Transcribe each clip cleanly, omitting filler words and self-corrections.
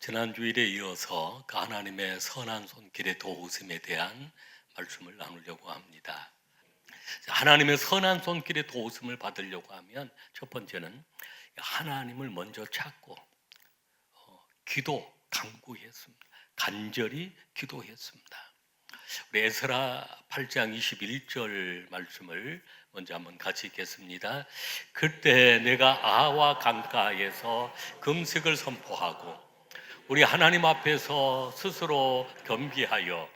지난주일에 이어서 그 하나님의 선한 손길의 도우심에 대한 말씀을 나누려고 합니다. 하나님의 선한 손길의 도우심을 받으려고 하면 첫 번째는 하나님을 먼저 찾고 간구했습니다. 간절히 기도했습니다. 우리 에스라 8장 21절 말씀을 먼저 한번 같이 읽겠습니다. 그때 내가 아와 강가에서 금식을 선포하고 우리 하나님 앞에서 스스로 겸비하여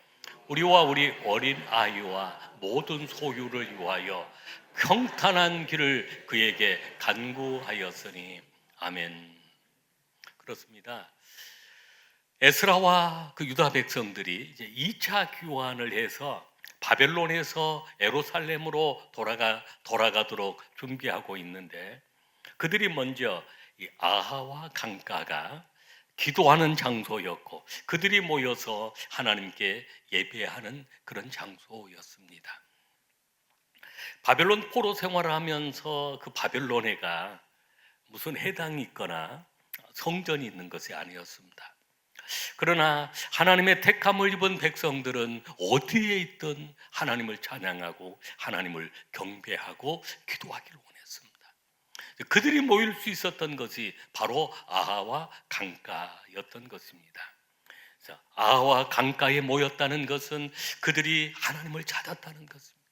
우리와 우리 어린 아이와 모든 소유를 위하여 평탄한 길을 그에게 간구하였으니 아멘. 그렇습니다. 에스라와 그 유다 백성들이 이제 2차 귀환을 해서 바벨론에서 예루살렘으로 돌아가도록 준비하고 있는데, 그들이 먼저 이 아하와 강가가 기도하는 장소였고 그들이 모여서 하나님께 예배하는 그런 장소였습니다. 바벨론 포로 생활을 하면서 그 바벨론에가 무슨 해당이 있거나 성전이 있는 것이 아니었습니다. 그러나 하나님의 택함을 입은 백성들은 어디에 있든 하나님을 찬양하고 하나님을 경배하고 기도하기를 원했습니다. 그들이 모일 수 있었던 것이 바로 아하와 강가였던 것입니다. 아하와 강가에 모였다는 것은 그들이 하나님을 찾았다는 것입니다.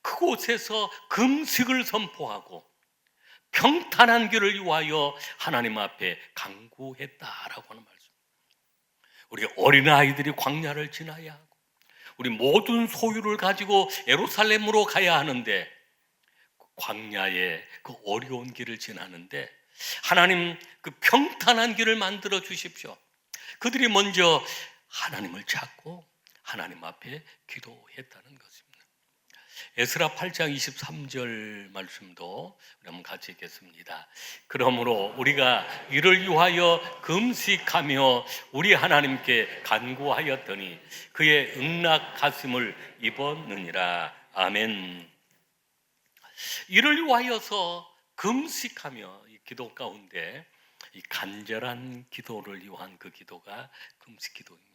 그곳에서 금식을 선포하고 평탄한 길을 위하여 하나님 앞에 간구했다라고 하는 말씀. 우리 어린아이들이 광야를 지나야 하고 우리 모든 소유를 가지고 예루살렘으로 가야 하는데, 광야의 그 어려운 길을 지나는데 하나님 그 평탄한 길을 만들어 주십시오. 그들이 먼저 하나님을 찾고 하나님 앞에 기도했다는 것입니다. 에스라 8장 23절 말씀도 한번 같이 읽겠습니다. 그러므로 우리가 이를 위하여 금식하며 우리 하나님께 간구하였더니 그의 응낙하심을 입었느니라. 아멘. 이를 위하여서 금식하며 이 기도 가운데 이 간절한 기도를 위한 그 기도가 금식 기도입니다.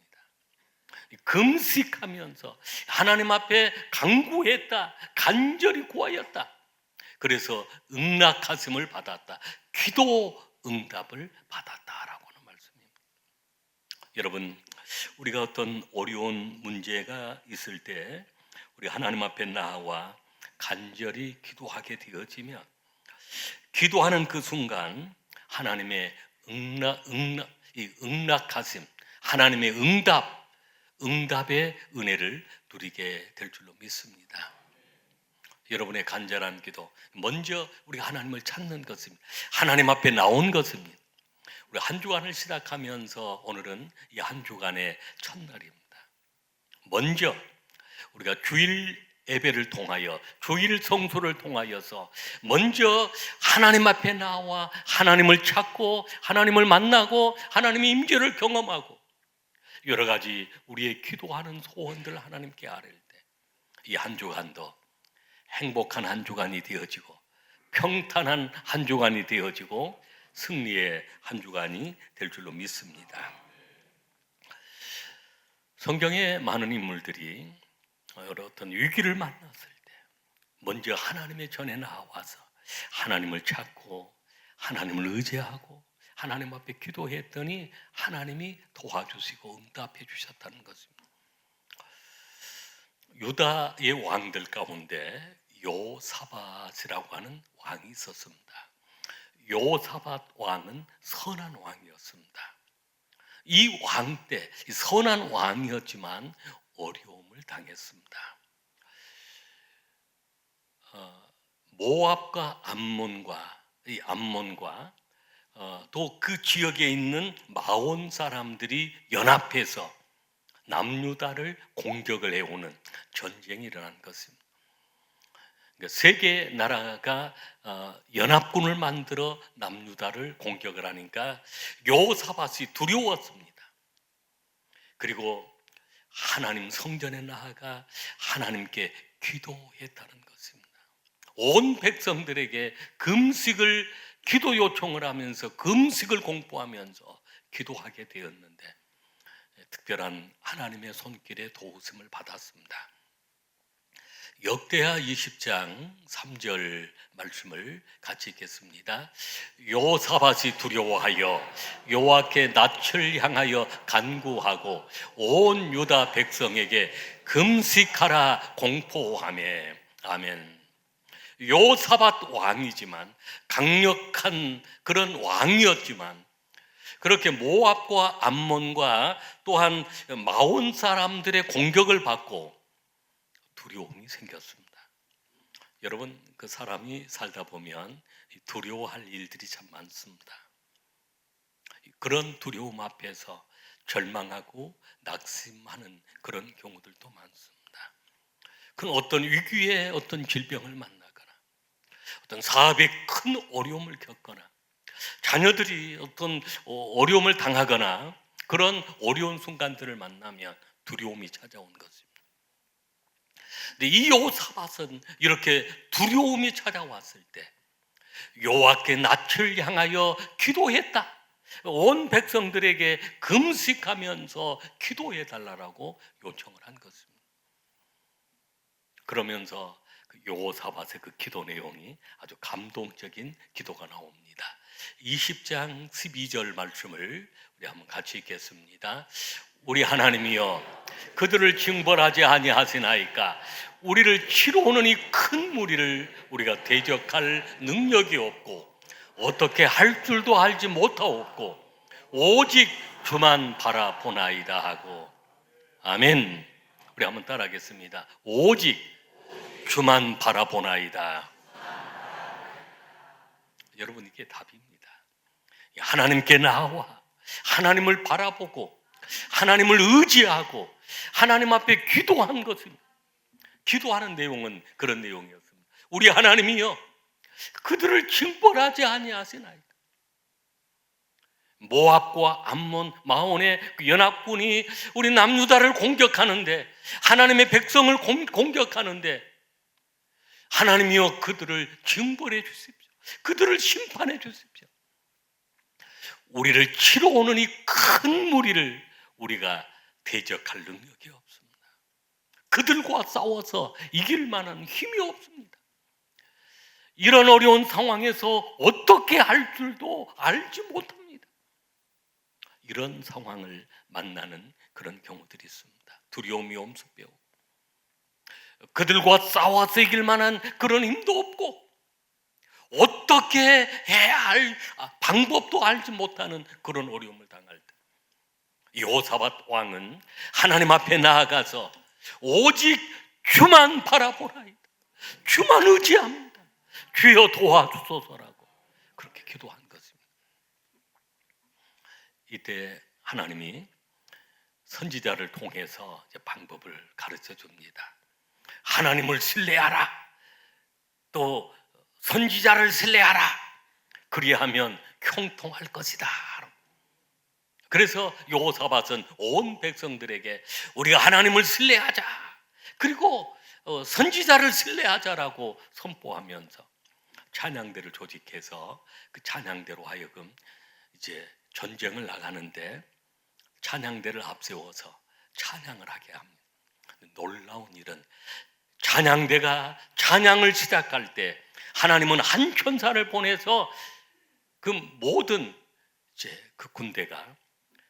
금식하면서 하나님 앞에 간구했다, 간절히 구하였다. 그래서 응낙하심을 받았다, 기도 응답을 받았다라고 하는 말씀입니다. 여러분, 우리가 어떤 어려운 문제가 있을 때 우리 하나님 앞에 나와 간절히 기도하게 되어지면 기도하는 그 순간 하나님의 응낙하심, 하나님의 응답의 은혜를 누리게 될 줄로 믿습니다. 여러분의 간절한 기도, 먼저 우리가 하나님을 찾는 것입니다. 하나님 앞에 나온 것입니다. 우리 한 주간을 시작하면서 오늘은 이 한 주간의 첫날입니다. 먼저 우리가 주일 예배를 통하여 주일 성소를 통하여서 먼저 하나님 앞에 나와 하나님을 찾고 하나님을 만나고 하나님의 임재를 경험하고 여러 가지 우리의 기도하는 소원들 하나님께 아뢰일 때 이 한 주간도 행복한 한 주간이 되어지고 평탄한 한 주간이 되어지고 승리의 한 주간이 될 줄로 믿습니다. 성경의 많은 인물들이 여러 어떤 위기를 만났을 때 먼저 하나님의 전에 나와서 하나님을 찾고 하나님을 의지하고 하나님 앞에 기도했더니 하나님이 도와주시고 응답해 주셨다는 것입니다. 유다의 왕들 가운데 요사밧이라고 하는 왕이 있었습니다. 요사밧 왕은 선한 왕이었습니다. 이 왕 때 선한 왕이었지만 어려움을 당했습니다. 모압과 암몬과 또 그 지역에 있는 마온 사람들이 연합해서 남유다를 공격을 해오는 전쟁이 일어난 것입니다. 그러니까 세 개 나라가 연합군을 만들어 남유다를 공격을 하니까 요사밧이 두려웠습니다. 그리고 하나님 성전에 나아가 하나님께 기도했다는 것입니다. 온 백성들에게 금식을 기도 요청을 하면서 금식을 공포하면서 기도하게 되었는데 특별한 하나님의 손길의 도우심을 받았습니다. 역대하 20장 3절 말씀을 같이 읽겠습니다. 여호사밧이 두려워하여 여호와께 낯을 향하여 간구하고 온 유다 백성에게 금식하라 공포하며. 아멘. 여호사밧 왕이지만, 강력한 그런 왕이었지만, 그렇게 모압과 암몬과 또한 마온 사람들의 공격을 받고 두려움이 생겼습니다. 여러분, 그 사람이 살다 보면 두려워할 일들이 참 많습니다. 그런 두려움 앞에서 절망하고 낙심하는 그런 경우들도 많습니다. 그건 어떤 위기에 어떤 질병을 만나거나 어떤 사업에 큰 어려움을 겪거나 자녀들이 어떤 어려움을 당하거나 그런 어려운 순간들을 만나면 두려움이 찾아온 것입니다. 근데 이 여호사밧은 이렇게 두려움이 찾아왔을 때 여호와께 낯을 향하여 기도했다. 온 백성들에게 금식하면서 기도해 달라고 요청을 한 것입니다. 그러면서 여호사밧의 그 기도 내용이 아주 감동적인 기도가 나옵니다. 20장 12절 말씀을 우리 한번 같이 읽겠습니다. 우리 하나님이여, 그들을 징벌하지 아니하시나이까. 우리를 치러 오는 이 큰 무리를 우리가 대적할 능력이 없고 어떻게 할 줄도 알지 못하옵고 오직 주만 바라보나이다 하고. 아멘. 우리 한번 따라하겠습니다. 오직 주만 바라보나이다. 여러분, 이게 답입니다. 하나님께 나와 하나님을 바라보고 하나님을 의지하고 하나님 앞에 기도한 것입니다. 기도하는 내용은 그런 내용이었습니다. 우리 하나님이여, 그들을 징벌하지 아니하시나이까. 모압과 암몬, 마온의 연합군이 우리 남유다를 공격하는데, 하나님의 백성을 공격하는데, 하나님이여 그들을 징벌해 주십시오. 그들을 심판해 주십시오. 우리를 치러 오는 이 큰 무리를 우리가 대적할 능력이 없습니다. 그들과 싸워서 이길 만한 힘이 없습니다. 이런 어려운 상황에서 어떻게 할 줄도 알지 못합니다. 이런 상황을 만나는 그런 경우들이 있습니다. 두려움이 엄습해요. 그들과 싸워서 이길 만한 그런 힘도 없고 어떻게 해야 할 방법도 알지 못하는 그런 어려움을 당할 때 여호사밧 왕은 하나님 앞에 나아가서 오직 주만 바라보라이다. 주만 의지합니다. 주여 도와주소서라고 그렇게 기도한 것입니다. 이때 하나님이 선지자를 통해서 이제 방법을 가르쳐 줍니다. 하나님을 신뢰하라. 또 선지자를 신뢰하라. 그리하면 형통할 것이다. 그래서 여호사밧은 온 백성들에게 우리가 하나님을 신뢰하자, 그리고 선지자를 신뢰하자라고 선포하면서 찬양대를 조직해서 그 찬양대로 하여금 이제 전쟁을 나가는데 찬양대를 앞세워서 찬양을 하게 합니다. 놀라운 일은 찬양대가 찬양을 시작할 때 하나님은 한 천사를 보내서 그 모든 이제 그 군대가,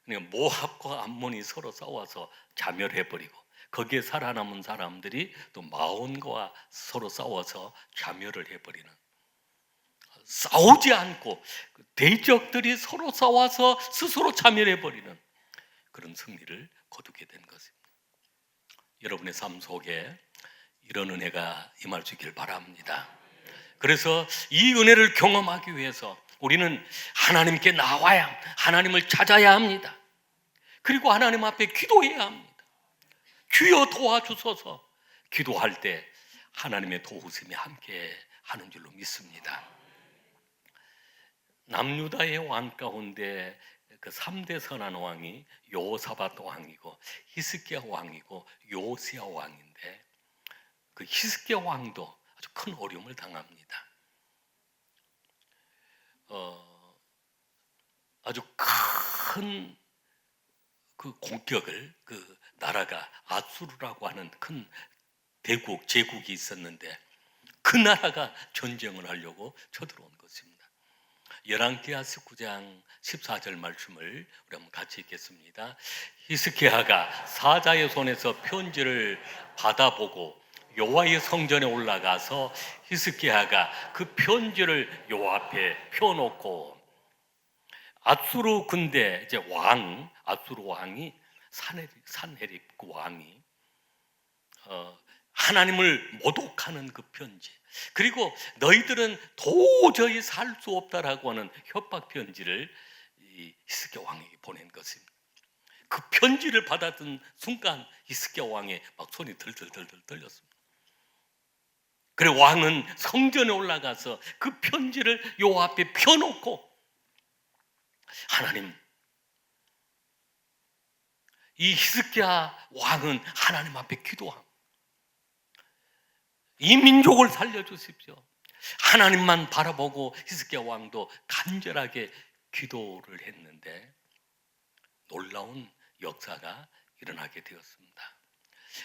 그러니까 모압과 암몬이 서로 싸워서 자멸해버리고 거기에 살아남은 사람들이 또 마온과 서로 싸워서 자멸을 해버리는, 싸우지 않고 대적들이 서로 싸워서 스스로 자멸해버리는 그런 승리를 거두게 된 것입니다. 여러분의 삶 속에 이런 은혜가 임할 수 있길 바랍니다. 그래서 이 은혜를 경험하기 위해서 우리는 하나님께 나와야, 하나님을 찾아야 합니다. 그리고 하나님 앞에 기도해야 합니다. 주여 도와주소서. 기도할 때 하나님의 도우심이 함께 하는 줄로 믿습니다. 남유다의 왕 가운데 그 3대 선한 왕이 여호사밧 왕이고 히스기야 왕이고 요시야 왕인데, 그 히스기야 왕도 아주 큰 어려움을 당합니다. 아주 큰 큰 그 공격을 그 나라가 아수르라고 하는 큰 대국 제국이 있었는데 그 나라가 전쟁을 하려고 쳐들어온 것입니다. 열왕기하 19장 14절 말씀을 우리 한번 같이 읽겠습니다. 히스기야가 사자의 손에서 편지를 받아보고 여호와의 성전에 올라가서 히스기야가 그 편지를 여호와 앞에 펴놓고 아수르 군대 이제 아수르 왕이 산헤립 그 왕이 하나님을 모독하는 그 편지, 그리고 너희들은 도저히 살 수 없다라고 하는 협박 편지를 히스기야 왕에게 보낸 것입니다. 그 편지를 받았던 순간 히스기야 왕의 막 손이 들들들들 떨렸습니다. 그래 왕은 성전에 올라가서 그 편지를 여호와 앞에 펴놓고 하나님, 이 히스기야 왕은 하나님 앞에 기도합니다. 이 민족을 살려주십시오. 하나님만 바라보고 히스기야 왕도 간절하게 기도를 했는데 놀라운 역사가 일어나게 되었습니다.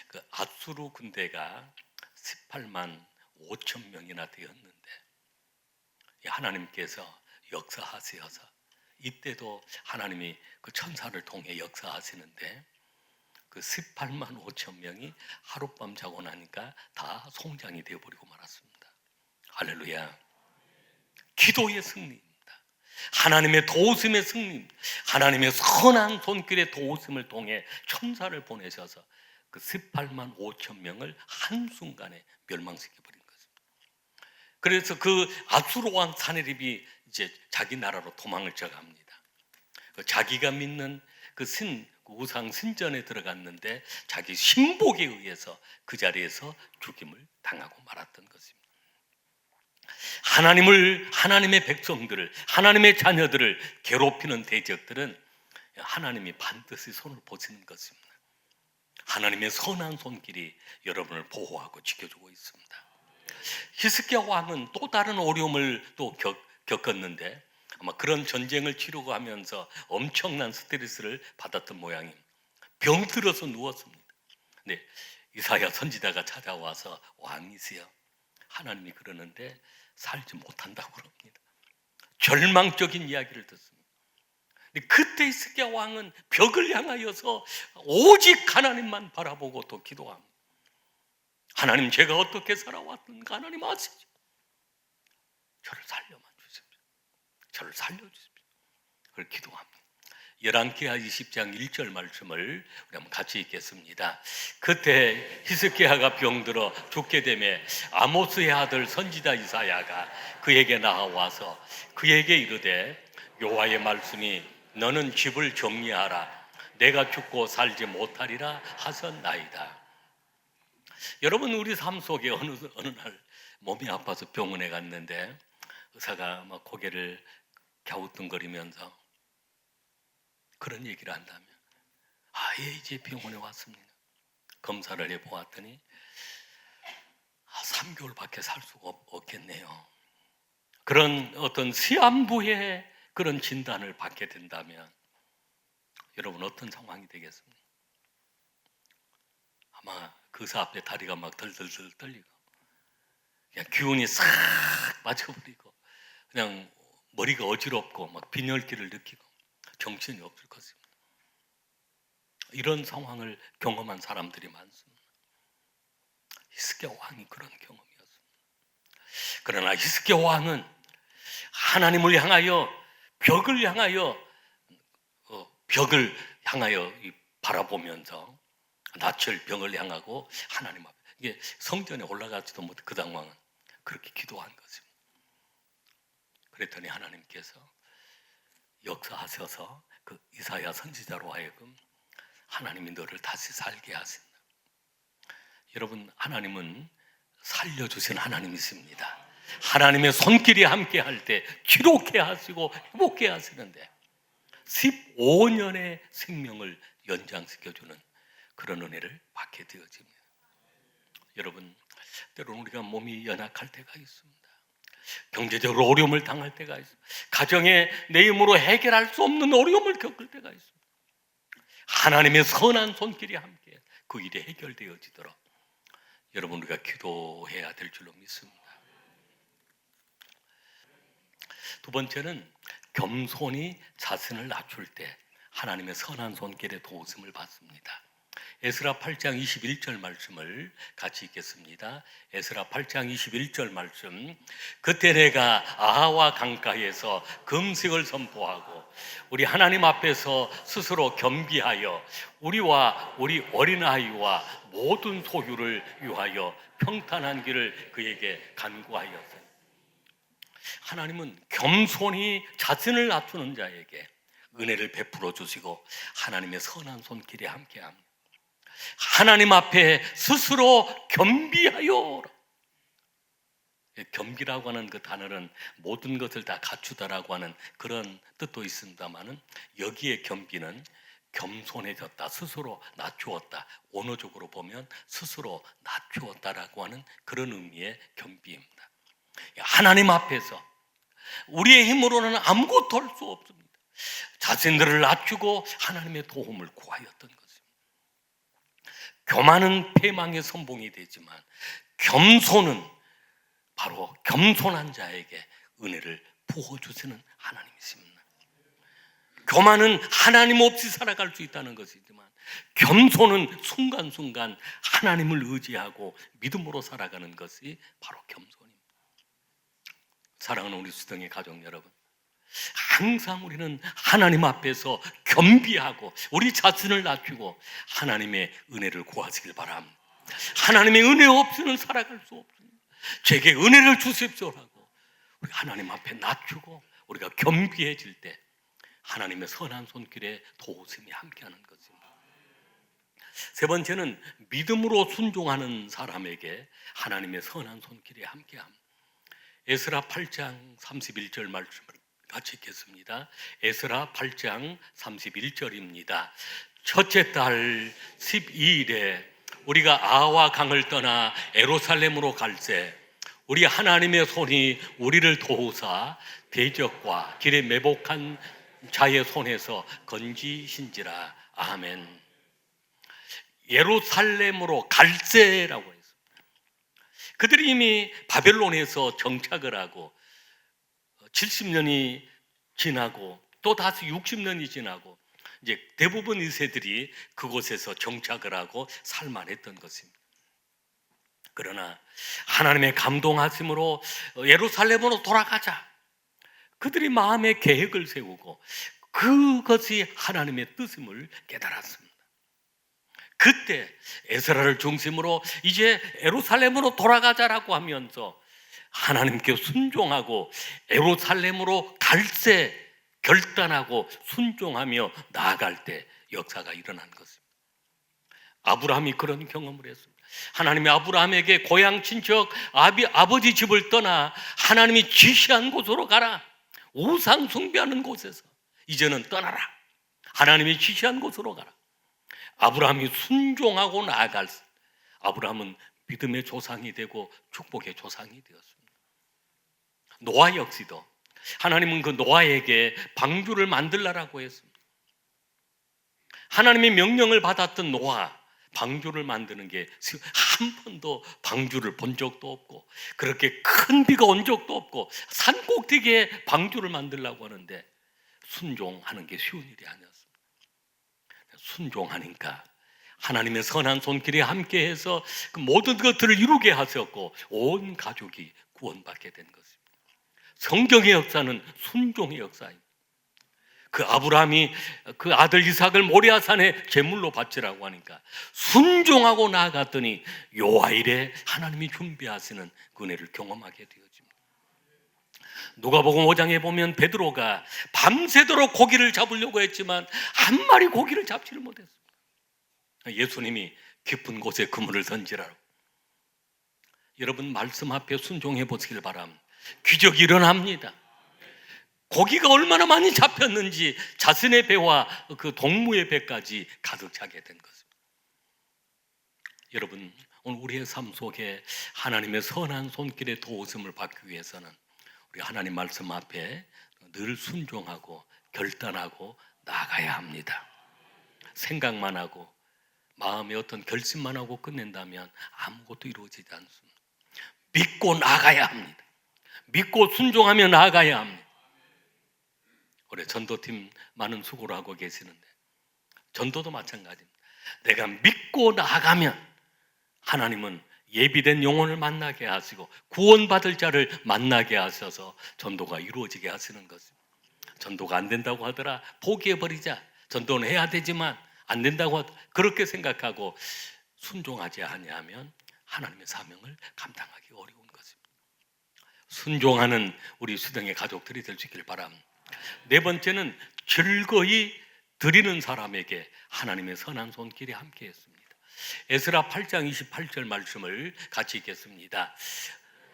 그 아수르 군대가 18만 5천 명이나 되었는데 하나님께서 역사하셔서 이때도 하나님이 그 천사를 통해 역사하시는데 그 18만 5천 명이 하룻밤 자고 나니까 다 송장이 되어버리고 말았습니다. 할렐루야. 기도의 승리입니다. 하나님의 도우심의 승리입니다. 하나님의 선한 손길의 도우심을 통해 천사를 보내셔서 그 18만 5천 명을 한순간에 멸망시켜버린 것입니다. 그래서 그 아수르 왕 산헤립이 이제 자기 나라로 도망을 쳐갑니다. 자기가 믿는 그 우상 신전에 들어갔는데 자기 신복에 의해서 그 자리에서 죽임을 당하고 말았던 것입니다. 하나님의 백성들을, 하나님의 자녀들을 괴롭히는 대적들은 하나님이 반드시 손을 보시는 것입니다. 하나님의 선한 손길이 여러분을 보호하고 지켜주고 있습니다. 히스기야 왕은 또 다른 어려움을 또 겪었는데 아마 그런 전쟁을 치르고 하면서 엄청난 스트레스를 받았던 모양입니다. 병들어서 누웠습니다. 네, 이사야 선지자가 찾아와서 왕이세요. 하나님이 그러는데 살지 못한다고 그럽니다. 절망적인 이야기를 듣습니다. 그때 히스기야 왕은 벽을 향하여서 오직 하나님만 바라보고 또 기도합니다. 하나님, 제가 어떻게 살아왔던가 하나님 아시죠? 저를 살려만 주십시오. 저를 살려주십시오. 그걸 기도합니다. 열왕기하 20장 1절 말씀을 우리 한번 같이 읽겠습니다. 그때 히스기야가 병들어 죽게 되매 아모스의 아들 선지자 이사야가 그에게 나와서 그에게 이르되 여호와의 말씀이 너는 집을 정리하라. 내가 죽고 살지 못하리라 하셨나이다. 여러분, 우리 삶 속에 어느 날 몸이 아파서 병원에 갔는데 의사가 막 고개를 갸우뚱거리면서 그런 얘기를 한다면 이제 병원에 왔습니다. 검사를 해보았더니 3개월밖에 살 수가 없겠네요. 그런 어떤 시한부의 그런 진단을 받게 된다면 여러분 어떤 상황이 되겠습니까? 아마 그 의사 앞에 다리가 막 덜덜덜 떨리고 그냥 기운이 싹 빠져버리고 그냥 머리가 어지럽고 막 빈혈기를 느끼고 정신이 없을 것입니다. 이런 상황을 경험한 사람들이 많습니다. 히스기야 왕이 그런 경험이었습니다. 그러나 히스기야 왕은 하나님을 향하여 벽을 향하여 바라보면서 낯을 벽을 향하고 하나님 앞에, 이게 성전에 올라가지도 못해 그 상황은 그렇게 기도한 것입니다. 그랬더니 하나님께서 역사하셔서 그 이사야 선지자로 하여금 하나님이 너를 다시 살게 하신다. 여러분, 하나님은 살려주신 하나님이십니다. 하나님의 손길이 함께 할 때 기록해 하시고 회복해 하시는데 15년의 생명을 연장시켜주는 그런 은혜를 받게 되어집니다. 여러분, 때로는 우리가 몸이 연약할 때가 있습니다. 경제적으로 어려움을 당할 때가 있어. 가정에 내 힘으로 해결할 수 없는 어려움을 겪을 때가 있어. 하나님의 선한 손길이 함께 그 일이 해결되어지도록 여러분 우리가 기도해야 될 줄로 믿습니다. 두 번째는 겸손히 자신을 낮출 때 하나님의 선한 손길의 도우심을 받습니다. 에스라 8장 21절 말씀을 같이 읽겠습니다. 에스라 8장 21절 말씀. 그때 내가 아하와 강가에서 금식을 선포하고 우리 하나님 앞에서 스스로 겸비하여 우리와 우리 어린아이와 모든 소유를 위하여 평탄한 길을 그에게 간구하였으니. 하나님은 겸손히 자신을 낮추는 자에게 은혜를 베풀어 주시고 하나님의 선한 손길에 함께합니다. 하나님 앞에 스스로 겸비하여. 겸비라고 하는 그 단어는 모든 것을 다 갖추다라고 하는 그런 뜻도 있습니다만은 여기에 겸비는 겸손해졌다, 스스로 낮추었다, 원어적으로 보면 스스로 낮추었다라고 하는 그런 의미의 겸비입니다. 하나님 앞에서 우리의 힘으로는 아무것도 할 수 없습니다. 자신들을 낮추고 하나님의 도움을 구하였던 것입니다. 교만은 패망의 선봉이 되지만 겸손은 바로 겸손한 자에게 은혜를 부어주시는 하나님이십니다. 교만은 하나님 없이 살아갈 수 있다는 것이지만 겸손은 순간순간 하나님을 의지하고 믿음으로 살아가는 것이 바로 겸손입니다. 사랑하는 우리 수동의 가족 여러분, 항상 우리는 하나님 앞에서 겸비하고 우리 자신을 낮추고 하나님의 은혜를 구하시길 바랍니다. 하나님의 은혜 없이는 살아갈 수 없습니다. 제게 은혜를 주십시오라고 우리 하나님 앞에 낮추고 우리가 겸비해질 때 하나님의 선한 손길에 도우심이 함께하는 것입니다. 세 번째는 믿음으로 순종하는 사람에게 하나님의 선한 손길에 함께합니다. 에스라 8장 31절 말씀을 같이 읽겠습니다. 에스라 8장 31절입니다. 첫째 달 12일에 우리가 아하와 강을 떠나 예루살렘으로 갈새 우리 하나님의 손이 우리를 도우사 대적과 길에 매복한 자의 손에서 건지신지라. 아멘. 예루살렘으로 갈새라고 했습니다. 그들이 이미 바벨론에서 정착을 하고 70년이 지나고 또 다시 60년이 지나고 이제 대부분 1세들이 그곳에서 정착을 하고 살만했던 것입니다. 그러나 하나님의 감동하심으로 예루살렘으로 돌아가자. 그들이 마음의 계획을 세우고 그것이 하나님의 뜻임을 깨달았습니다. 그때 에스라를 중심으로 이제 예루살렘으로 돌아가자라고 하면서 하나님께 순종하고 예루살렘으로 갈새 결단하고 순종하며 나아갈 때 역사가 일어난 것입니다. 아브라함이 그런 경험을 했습니다. 하나님이 아브라함에게 고향 친척 아버지 집을 떠나 하나님이 지시한 곳으로 가라. 우상 숭배하는 곳에서 이제는 떠나라. 하나님이 지시한 곳으로 가라. 아브라함이 순종하고 나아갈 때 아브라함은 믿음의 조상이 되고 축복의 조상이 되었습니다. 노아 역시도 하나님은 그 노아에게 방주를 만들라라고 했습니다. 하나님의 명령을 받았던 노아, 방주를 만드는 게 한 번도 방주를 본 적도 없고 그렇게 큰 비가 온 적도 없고 산 꼭대기에 방주를 만들려고 하는데 순종하는 게 쉬운 일이 아니었습니다. 순종하니까 하나님의 선한 손길이 함께해서 그 모든 것들을 이루게 하셨고 온 가족이 구원받게 된 것입니다. 성경의 역사는 순종의 역사입니다. 그 아브라함이 그 아들 이삭을 모리아산에 제물로 바치라고 하니까 순종하고 나아갔더니 요아일에 하나님이 준비하시는 그 은혜를 경험하게 되어집니다. 누가복음 5장에 보면 베드로가 밤새도록 고기를 잡으려고 했지만 한 마리 고기를 잡지를 못했습니다. 예수님이 깊은 곳에 그물을 던지라고. 여러분 말씀 앞에 순종해 보시길 바랍니다. 기적이 일어납니다. 고기가 얼마나 많이 잡혔는지 자신의 배와 그 동무의 배까지 가득 차게 된 것입니다. 여러분 오늘 우리의 삶 속에 하나님의 선한 손길의 도우심을 받기 위해서는 우리 하나님 말씀 앞에 늘 순종하고 결단하고 나아가야 합니다. 생각만 하고 마음에 어떤 결심만 하고 끝낸다면 아무것도 이루어지지 않습니다. 믿고 나아가야 합니다. 믿고 순종하며 나아가야 합니다. 올해 전도팀 많은 수고를 하고 계시는데 전도도 마찬가지입니다. 내가 믿고 나아가면 하나님은 예비된 영혼을 만나게 하시고 구원받을 자를 만나게 하셔서 전도가 이루어지게 하시는 것입니다. 전도가 안 된다고 하더라 포기해버리자. 전도는 해야 되지만 안 된다고 그렇게 생각하고 순종하지 아니하면 하나님의 사명을 감당하기 어려운 것입니다. 순종하는 우리 수령의 가족들이 될 수 있기를 바랍니다. 네 번째는 즐거이 드리는 사람에게 하나님의 선한 손길이 함께했습니다. 에스라 8장 28절 말씀을 같이 읽겠습니다.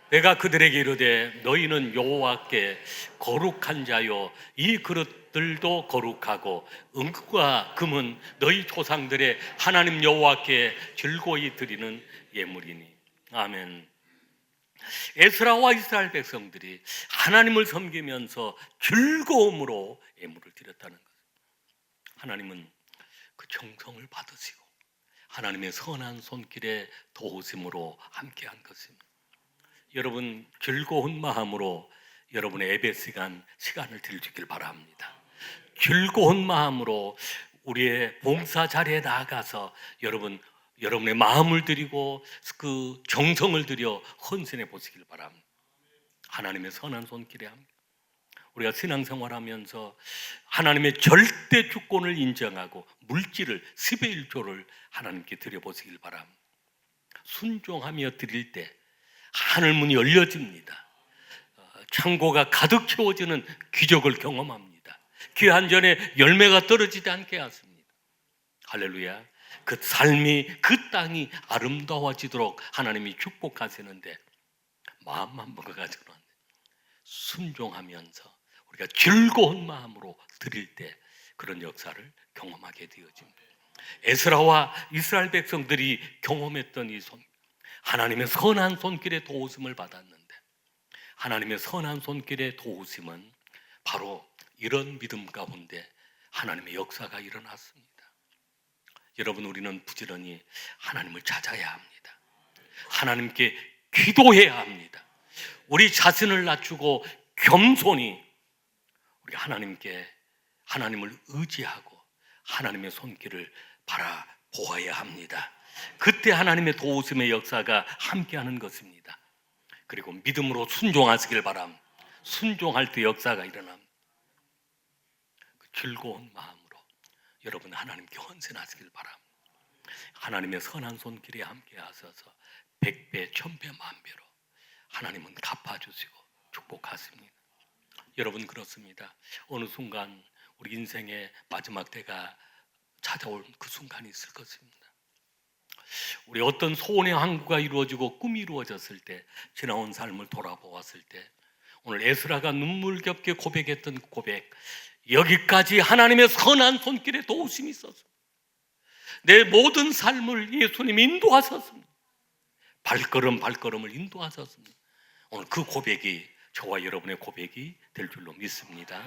내가 그들에게 이르되 너희는 여호와께 거룩한 자요 이 그릇들도 거룩하고 은과 금은 너희 조상들의 하나님 여호와께 즐거이 드리는 예물이니. 아멘. 에스라와 이스라엘 백성들이 하나님을 섬기면서 즐거움으로 예물을 드렸다는 것. 하나님은 그 정성을 받으시고 하나님의 선한 손길에 도우심으로 함께한 것입니다. 여러분 즐거운 마음으로 여러분의 예배 시간을 드릴 수 있길 바랍니다. 즐거운 마음으로 우리의 봉사 자리에 나아가서 여러분의 마음을 드리고 그 정성을 들여 헌신해 보시길 바랍니다. 하나님의 선한 손길에 함께 우리가 신앙생활하면서 하나님의 절대 주권을 인정하고 물질을 10의 1조를 하나님께 드려보시길 바랍니다. 순종하며 드릴 때 하늘문이 열려집니다. 창고가 가득 채워지는 기적을 경험합니다. 귀한 전에 열매가 떨어지지 않게 하십니다. 할렐루야. 그 삶이 그 땅이 아름다워지도록 하나님이 축복하시는데 마음만 먹어가지고는 안 돼. 순종하면서 우리가 즐거운 마음으로 드릴 때 그런 역사를 경험하게 되어집니다. 에스라와 이스라엘 백성들이 경험했던 이 하나님의 선한 손길의 도우심을 받았는데 하나님의 선한 손길의 도우심은 바로 이런 믿음 가운데 하나님의 역사가 일어났습니다. 여러분 우리는 부지런히 하나님을 찾아야 합니다. 하나님께 기도해야 합니다. 우리 자신을 낮추고 겸손히 우리 하나님을 의지하고 하나님의 손길을 바라보아야 합니다. 그때 하나님의 도우심의 역사가 함께하는 것입니다. 그리고 믿음으로 순종하시길 바랍니다. 순종할 때 역사가 일어납니다. 그 즐거운 마음으로 여러분 하나님께 헌신하시길 바랍니다. 하나님의 선한 손길에 함께 하셔서 100배, 1000배, 만배로 하나님은 갚아주시고 축복하십니다. 여러분 그렇습니다. 어느 순간 우리 인생의 마지막 때가 찾아올 그 순간이 있을 것입니다. 우리 어떤 소원의 항구가 이루어지고 꿈이 이루어졌을 때 지나온 삶을 돌아보았을 때 오늘 에스라가 눈물겹게 고백했던 고백, 여기까지 하나님의 선한 손길에 도우심이 있었습니다. 내 모든 삶을 예수님이 인도하셨습니다. 발걸음을 인도하셨습니다. 오늘 그 고백이 저와 여러분의 고백이 될 줄로 믿습니다.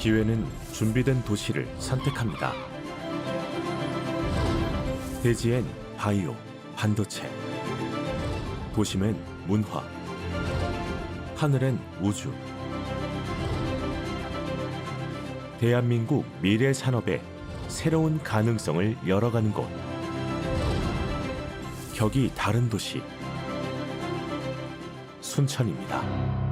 기회는 준비된 도시를 선택합니다. 대지엔 바이오, 반도체, 도심엔 문화, 하늘엔 우주. 대한민국 미래 산업의 새로운 가능성을 열어가는 곳. 격이 다른 도시, 순천입니다.